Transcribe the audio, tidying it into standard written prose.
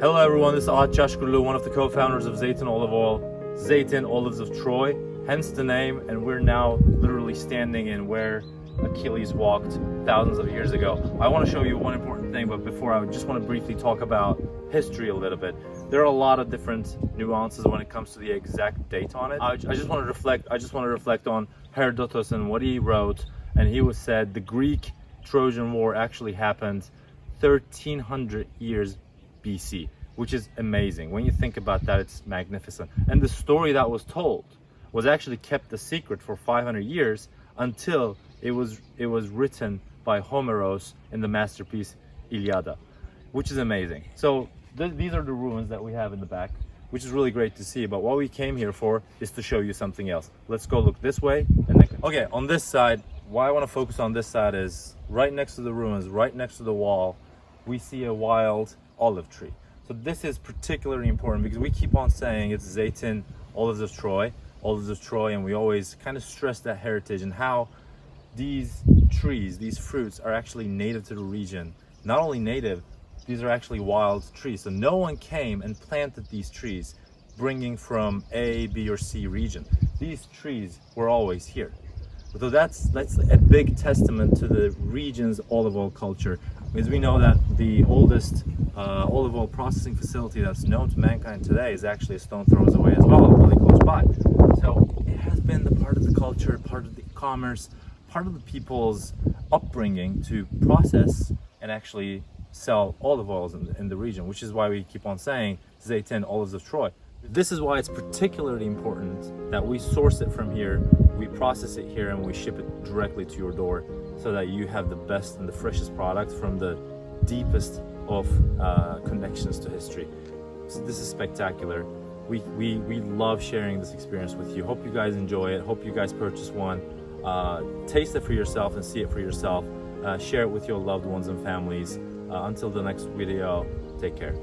Hello everyone, this is Atchash Gurlu, one of the co-founders of Zeytin Olive Oil, Zeytin Olives of Troy, hence the name, and we're now literally standing in where Achilles walked thousands of years ago. I want to show you one important thing, but before I just want to briefly talk about history a little bit. There are a lot of different nuances when it comes to the exact date on it. I just want to reflect on Herodotus and what he wrote, and he was said the Greek-Trojan War actually happened 1300 years BC, which is amazing. When you think about that, it's magnificent. And the story that was told was actually kept a secret for 500 years until it was written by Homeros in the masterpiece Iliada, which is amazing. So these are the ruins that we have in the back, which is really great to see. But what we came here for is to show you something else. Let's go look this way and then okay, on this side, why I want to focus on this side is right next to the ruins, right next to the wall, we see a wild olive tree. So this is particularly important because we keep on saying it's Zeytin Olives of Troy, and we always kind of stress that heritage and how these trees, these fruits are actually native to the region. Not only native, these are actually wild trees. So no one came and planted these trees bringing from A, B, or C region. These trees were always here. So that's a big testament to the region's olive oil culture, because we know that the oldest olive oil processing facility that's known to mankind today is actually a stone throws away as well, really close by. So it has been the part of the culture, part of the commerce, part of the people's upbringing to process and actually sell olive oils in the region, which is why we keep on saying Zeytin Olives of Troy. This is why it's particularly important that we source it from here, we process it here, and we ship it directly to your door so that you have the best and the freshest product from the deepest of connections to history. So this is spectacular. We love sharing this experience with you. Hope you guys enjoy it. Hope you guys purchase one. Taste it for yourself and see it for yourself. Share it with your loved ones and families. Until the next video, take care.